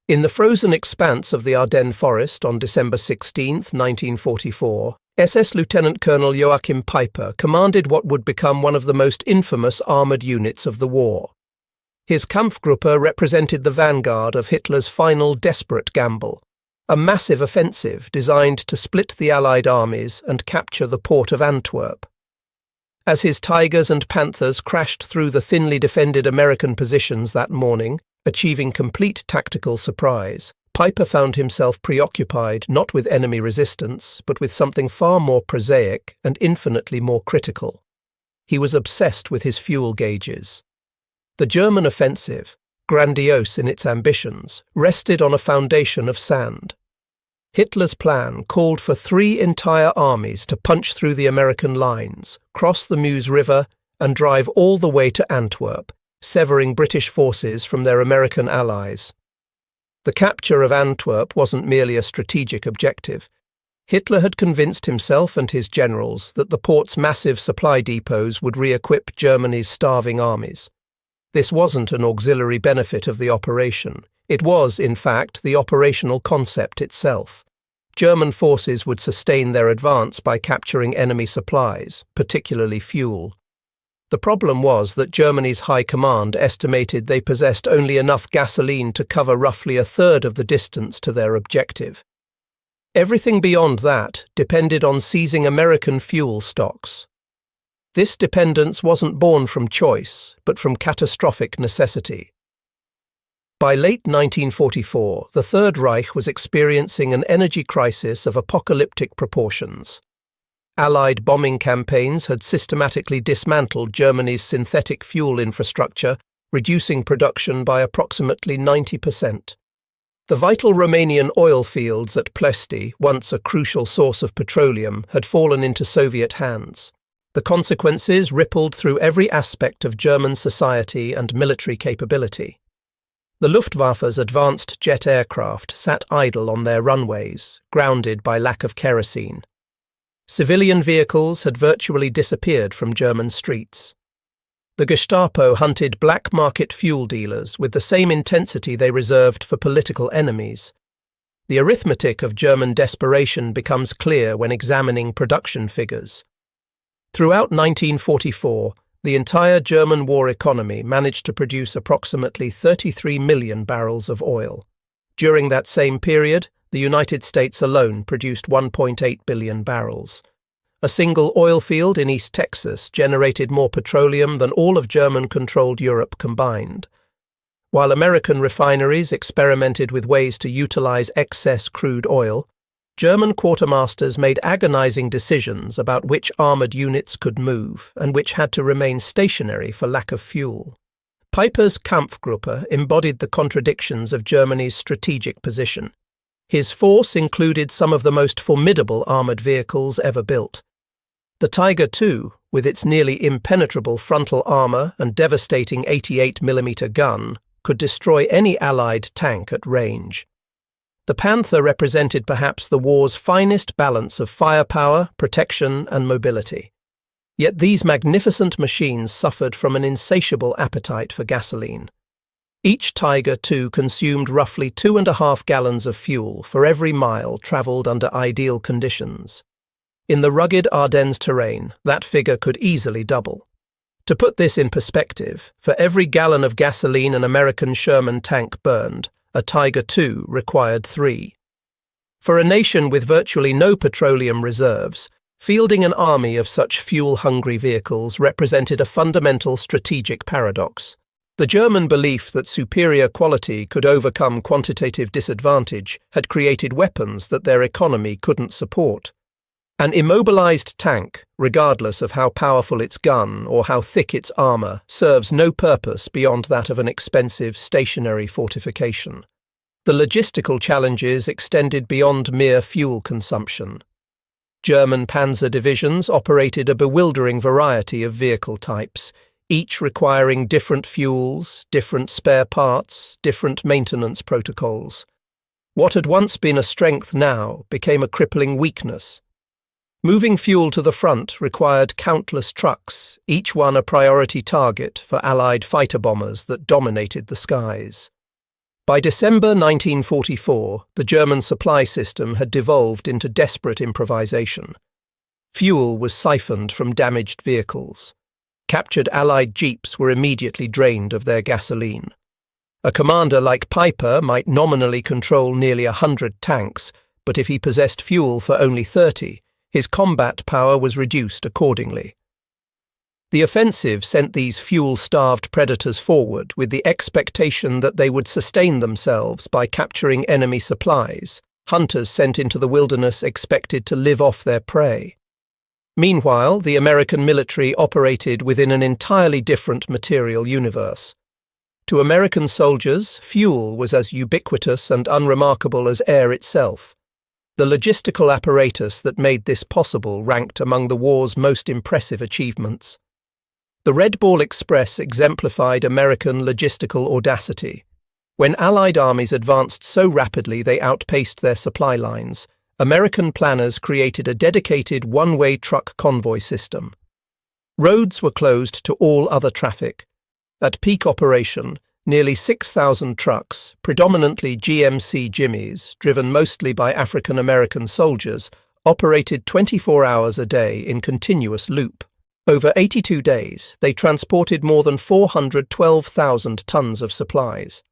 In the frozen expanse of the Ardennes forest on December 16, 1944, SS Lieutenant Colonel Joachim Peiper commanded what would become one of the most infamous armoured units of the war. His Kampfgruppe represented the vanguard of Hitler's final desperate gamble, a massive offensive designed to split the Allied armies and capture the port of Antwerp. As his Tigers and Panthers crashed through the thinly defended American positions that morning, achieving complete tactical surprise, Peiper found himself preoccupied not with enemy resistance, but with something far more prosaic and infinitely more critical. He was obsessed with his fuel gauges. The German offensive, grandiose in its ambitions, rested on a foundation of sand. Hitler's plan called for 3 entire armies to punch through the American lines, cross the Meuse River, and drive all the way to Antwerp, severing British forces from their American allies. The capture of Antwerp wasn't merely a strategic objective. Hitler had convinced himself and his generals that the port's massive supply depots would re-equip Germany's starving armies. This wasn't an auxiliary benefit of the operation. It was, in fact, the operational concept itself. German forces would sustain their advance by capturing enemy supplies, particularly fuel. The problem was that Germany's high command estimated they possessed only enough gasoline to cover roughly a third of the distance to their objective. Everything beyond that depended on seizing American fuel stocks. This dependence wasn't born from choice, but from catastrophic necessity. By late 1944, the Third Reich was experiencing an energy crisis of apocalyptic proportions. Allied bombing campaigns had systematically dismantled Germany's synthetic fuel infrastructure, reducing production by approximately 90%. The vital Romanian oil fields at Ploiești, once a crucial source of petroleum, had fallen into Soviet hands. The consequences rippled through every aspect of German society and military capability. The Luftwaffe's advanced jet aircraft sat idle on their runways, grounded by lack of kerosene. Civilian vehicles had virtually disappeared from German streets. The Gestapo hunted black market fuel dealers with the same intensity they reserved for political enemies. The arithmetic of German desperation becomes clear when examining production figures. Throughout 1944, the entire German war economy managed to produce approximately 33 million barrels of oil. During that same period, the United States alone produced 1.8 billion barrels. A single oil field in East Texas generated more petroleum than all of German-controlled Europe combined. While American refineries experimented with ways to utilize excess crude oil, German quartermasters made agonizing decisions about which armored units could move and which had to remain stationary for lack of fuel. Peiper's Kampfgruppe embodied the contradictions of Germany's strategic position. His force included some of the most formidable armoured vehicles ever built. The Tiger II, with its nearly impenetrable frontal armour and devastating 88mm gun, could destroy any Allied tank at range. The Panther represented perhaps the war's finest balance of firepower, protection, and mobility. Yet these magnificent machines suffered from an insatiable appetite for gasoline. Each Tiger II consumed roughly 2.5 gallons of fuel for every mile travelled under ideal conditions. In the rugged Ardennes terrain, that figure could easily double. To put this in perspective, for every gallon of gasoline an American Sherman tank burned, a Tiger II required 3. For a nation with virtually no petroleum reserves, fielding an army of such fuel-hungry vehicles represented a fundamental strategic paradox. The German belief that superior quality could overcome quantitative disadvantage had created weapons that their economy couldn't support. An immobilized tank, regardless of how powerful its gun or how thick its armor, serves no purpose beyond that of an expensive stationary fortification. The logistical challenges extended beyond mere fuel consumption. German panzer divisions operated a bewildering variety of vehicle types, each requiring different fuels, different spare parts, different maintenance protocols. What had once been a strength now became a crippling weakness. Moving fuel to the front required countless trucks, each one a priority target for Allied fighter bombers that dominated the skies. By December 1944, the German supply system had devolved into desperate improvisation. Fuel was siphoned from damaged vehicles. Captured Allied jeeps were immediately drained of their gasoline. A commander like Peiper might nominally control nearly 100 tanks, but if he possessed fuel for only 30, his combat power was reduced accordingly. The offensive sent these fuel-starved predators forward with the expectation that they would sustain themselves by capturing enemy supplies. Hunters sent into the wilderness expected to live off their prey. Meanwhile, the American military operated within an entirely different material universe. To American soldiers, fuel was as ubiquitous and unremarkable as air itself. The logistical apparatus that made this possible ranked among the war's most impressive achievements. The Red Ball Express exemplified American logistical audacity. When Allied armies advanced so rapidly they outpaced their supply lines, American planners created a dedicated one-way truck convoy system. Roads were closed to all other traffic. At peak operation, nearly 6,000 trucks, predominantly GMC Jimmies, driven mostly by African American soldiers, operated 24 hours a day in continuous loop. Over 82 days, they transported more than 412,000 tons of supplies.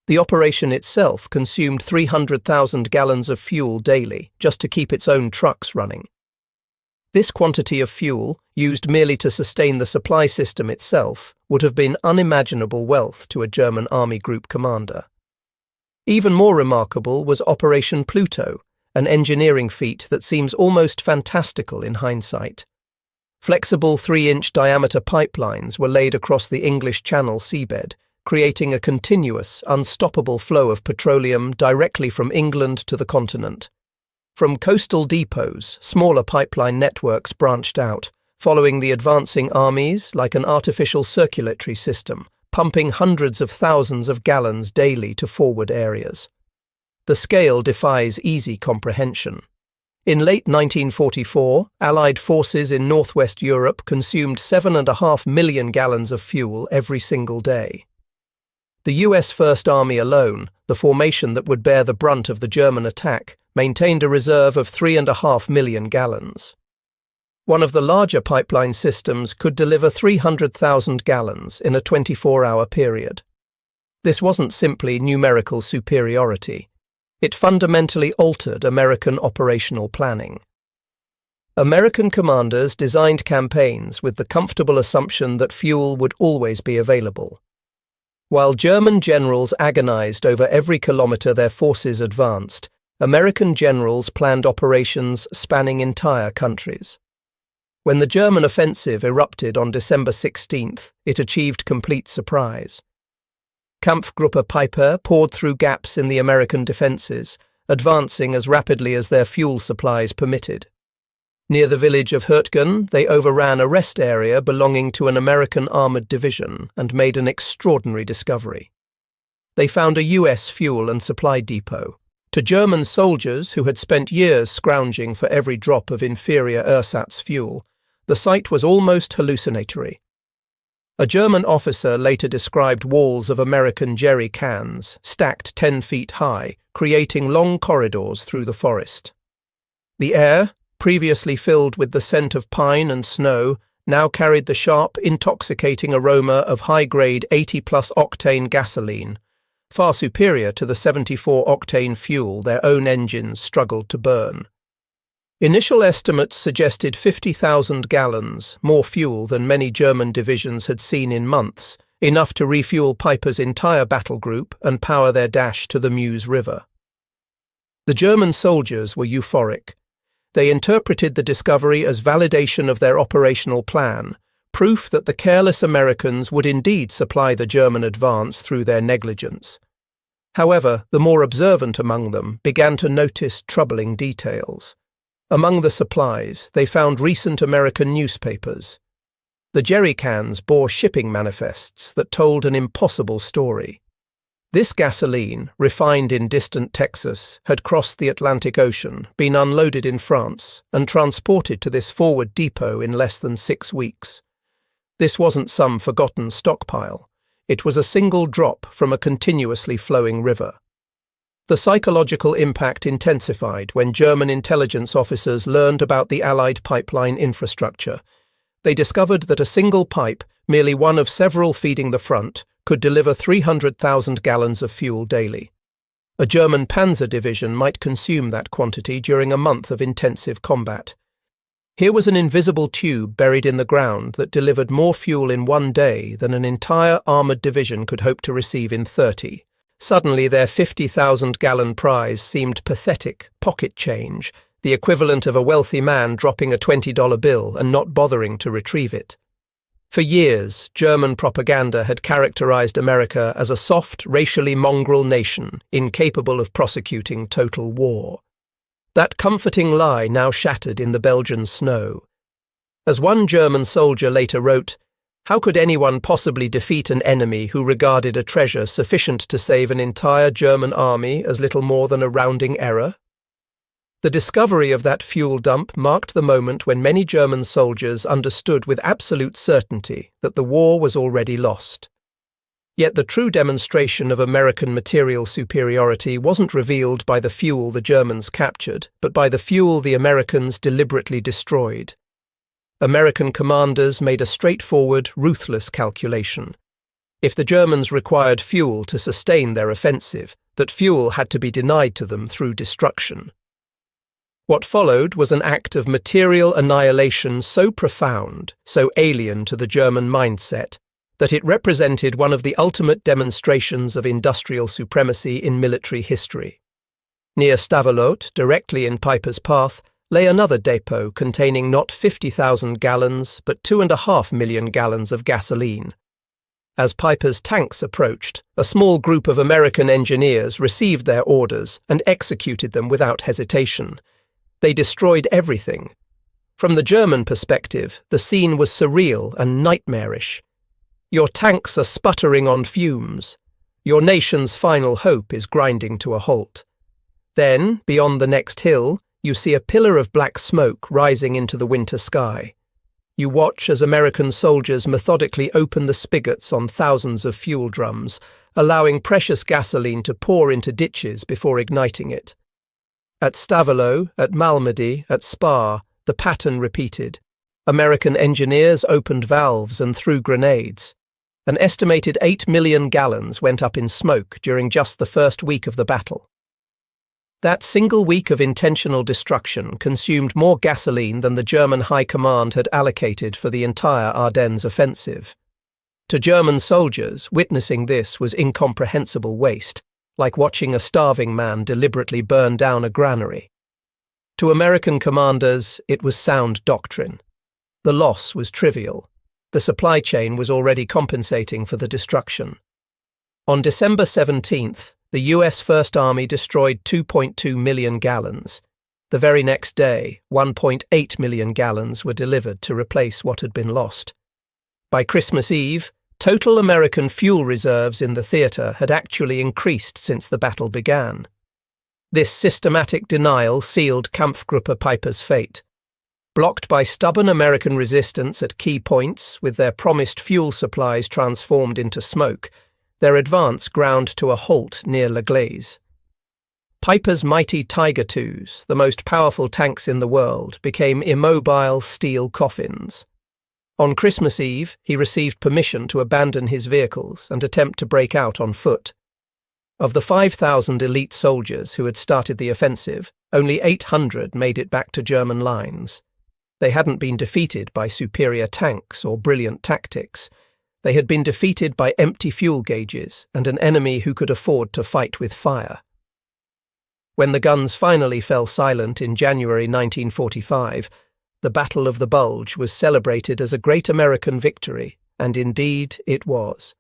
The operation itself consumed 300,000 gallons of fuel daily just to keep its own trucks running. This quantity of fuel, used merely to sustain the supply system itself, would have been unimaginable wealth to a German army group commander. Even more remarkable was Operation Pluto, an engineering feat that seems almost fantastical in hindsight. Flexible 3-inch diameter pipelines were laid across the English Channel seabed, creating a continuous, unstoppable flow of petroleum directly from England to the continent. From coastal depots, smaller pipeline networks branched out, following the advancing armies like an artificial circulatory system, pumping hundreds of thousands of gallons daily to forward areas. The scale defies easy comprehension. In late 1944, Allied forces in northwest Europe consumed 7.5 million gallons of fuel every single day. The US First Army alone, the formation that would bear the brunt of the German attack, maintained a reserve of 3.5 million gallons. One of the larger pipeline systems could deliver 300,000 gallons in a 24-hour period. This wasn't simply numerical superiority. It fundamentally altered American operational planning. American commanders designed campaigns with the comfortable assumption that fuel would always be available. While German generals agonized over every kilometer their forces advanced, American generals planned operations spanning entire countries. When the German offensive erupted on December 16th, it achieved complete surprise. Kampfgruppe Peiper poured through gaps in the American defenses, advancing as rapidly as their fuel supplies permitted. Near the village of Hürtgen, they overran a rest area belonging to an American armored division and made an extraordinary discovery. They found a US fuel and supply depot. To German soldiers who had spent years scrounging for every drop of inferior ersatz fuel, the sight was almost hallucinatory. A German officer later described walls of American jerry cans, stacked 10 feet high, creating long corridors through the forest. The air, previously filled with the scent of pine and snow, now carried the sharp, intoxicating aroma of high-grade 80-plus octane gasoline, far superior to the 74-octane fuel their own engines struggled to burn. Initial estimates suggested 50,000 gallons, more fuel than many German divisions had seen in months, enough to refuel Peiper's entire battle group and power their dash to the Meuse River. The German soldiers were euphoric. They interpreted the discovery as validation of their operational plan, proof that the careless Americans would indeed supply the German advance through their negligence. However, the more observant among them began to notice troubling details. Among the supplies, they found recent American newspapers. The jerry cans bore shipping manifests that told an impossible story. This gasoline, refined in distant Texas, had crossed the Atlantic Ocean, been unloaded in France, and transported to this forward depot in less than 6 weeks. This wasn't some forgotten stockpile. It was a single drop from a continuously flowing river. The psychological impact intensified when German intelligence officers learned about the Allied pipeline infrastructure. They discovered that a single pipe, merely one of several feeding the front, could deliver 300,000 gallons of fuel daily. A German panzer division might consume that quantity during a month of intensive combat. Here was an invisible tube buried in the ground that delivered more fuel in one day than an entire armoured division could hope to receive in 30. Suddenly their 50,000-gallon prize seemed pathetic pocket change, the equivalent of a wealthy man dropping a $20 bill and not bothering to retrieve it. For years, German propaganda had characterized America as a soft, racially mongrel nation incapable of prosecuting total war. That comforting lie now shattered in the Belgian snow. As one German soldier later wrote, "How could anyone possibly defeat an enemy who regarded a treasure sufficient to save an entire German army as little more than a rounding error?" The discovery of that fuel dump marked the moment when many German soldiers understood with absolute certainty that the war was already lost. Yet the true demonstration of American material superiority wasn't revealed by the fuel the Germans captured, but by the fuel the Americans deliberately destroyed. American commanders made a straightforward, ruthless calculation. If the Germans required fuel to sustain their offensive, that fuel had to be denied to them through destruction. What followed was an act of material annihilation so profound, so alien to the German mindset, that it represented one of the ultimate demonstrations of industrial supremacy in military history. Near Stavelot, directly in Peiper's path, lay another depot containing not 50,000 gallons, but 2.5 million gallons of gasoline. As Peiper's tanks approached, a small group of American engineers received their orders and executed them without hesitation. They destroyed everything. From the German perspective, the scene was surreal and nightmarish. Your tanks are sputtering on fumes. Your nation's final hope is grinding to a halt. Then, beyond the next hill, you see a pillar of black smoke rising into the winter sky. You watch as American soldiers methodically open the spigots on thousands of fuel drums, allowing precious gasoline to pour into ditches before igniting it. At Stavelot, at Malmedy, at Spa, the pattern repeated. American engineers opened valves and threw grenades. An estimated 8 million gallons went up in smoke during just the first week of the battle. That single week of intentional destruction consumed more gasoline than the German High Command had allocated for the entire Ardennes offensive. To German soldiers, witnessing this was incomprehensible waste, like watching a starving man deliberately burn down a granary. To American commanders, it was sound doctrine. The loss was trivial. The supply chain was already compensating for the destruction. On December 17th, the US First Army destroyed 2.2 million gallons. The very next day, 1.8 million gallons were delivered to replace what had been lost. By Christmas Eve, total American fuel reserves in the theatre had actually increased since the battle began. This systematic denial sealed Kampfgruppe Peiper's fate. Blocked by stubborn American resistance at key points, with their promised fuel supplies transformed into smoke, their advance ground to a halt near La Glaise. Peiper's mighty Tiger IIs, the most powerful tanks in the world, became immobile steel coffins. On Christmas Eve, he received permission to abandon his vehicles and attempt to break out on foot. Of the 5,000 elite soldiers who had started the offensive, only 800 made it back to German lines. They hadn't been defeated by superior tanks or brilliant tactics. They had been defeated by empty fuel gauges and an enemy who could afford to fight with fire. When the guns finally fell silent in January 1945, the Battle of the Bulge was celebrated as a great American victory, and indeed it was.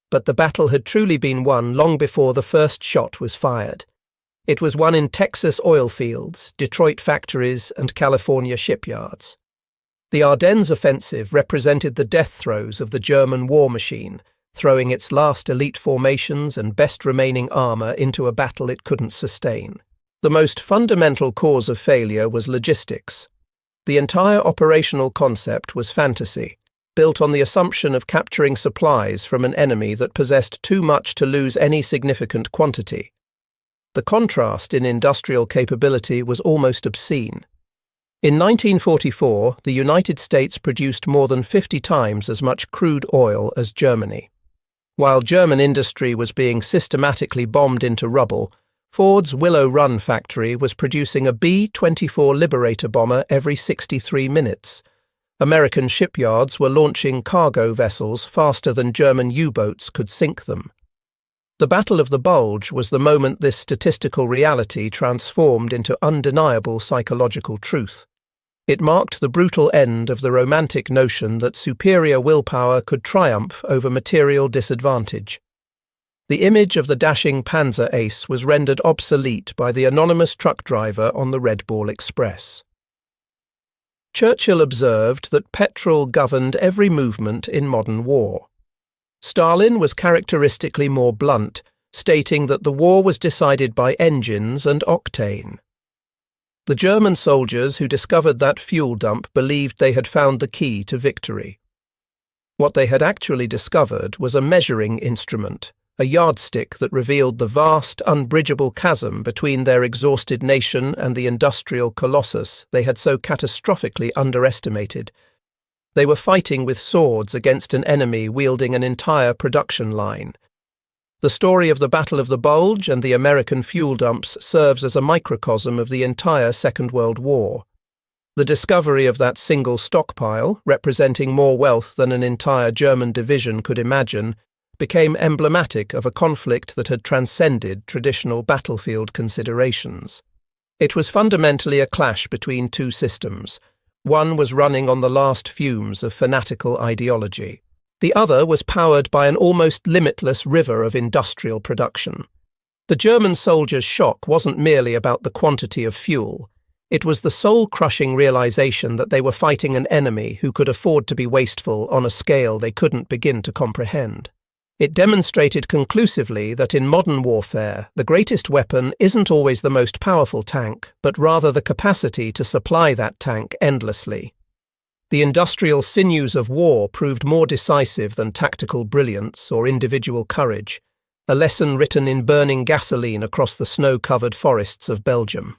But the battle had truly been won long before the first shot was fired. It was won in Texas oil fields, Detroit factories, and California shipyards. The Ardennes offensive represented the death throes of the German war machine, throwing its last elite formations and best remaining armour into a battle it couldn't sustain. The most fundamental cause of failure was logistics. The entire operational concept was fantasy. built on the assumption of capturing supplies from an enemy that possessed too much to lose any significant quantity. The contrast in industrial capability was almost obscene. In 1944, the United States produced more than 50 times as much crude oil as Germany. While German industry was being systematically bombed into rubble, Ford's Willow Run factory was producing a B-24 Liberator bomber every 63 minutes. American shipyards were launching cargo vessels faster than German U-boats could sink them. The Battle of the Bulge was the moment this statistical reality transformed into undeniable psychological truth. It marked the brutal end of the romantic notion that superior willpower could triumph over material disadvantage. The image of the dashing Panzer ace was rendered obsolete by the anonymous truck driver on the Red Ball Express. Churchill observed that petrol governed every movement in modern war. Stalin was characteristically more blunt, stating that the war was decided by engines and octane. The German soldiers who discovered that fuel dump believed they had found the key to victory. What they had actually discovered was a measuring instrument, a yardstick that revealed the vast, unbridgeable chasm between their exhausted nation and the industrial colossus they had so catastrophically underestimated. They were fighting with swords against an enemy wielding an entire production line. The story of the Battle of the Bulge and the American fuel dumps serves as a microcosm of the entire Second World War. The discovery of that single stockpile, representing more wealth than an entire German division could imagine, became emblematic of a conflict that had transcended traditional battlefield considerations. It was fundamentally a clash between two systems. One was running on the last fumes of fanatical ideology. The other was powered by an almost limitless river of industrial production. The German soldiers' shock wasn't merely about the quantity of fuel. It was the soul-crushing realization that they were fighting an enemy who could afford to be wasteful on a scale they couldn't begin to comprehend. It demonstrated conclusively that in modern warfare, the greatest weapon isn't always the most powerful tank, but rather the capacity to supply that tank endlessly. The industrial sinews of war proved more decisive than tactical brilliance or individual courage, a lesson written in burning gasoline across the snow-covered forests of Belgium.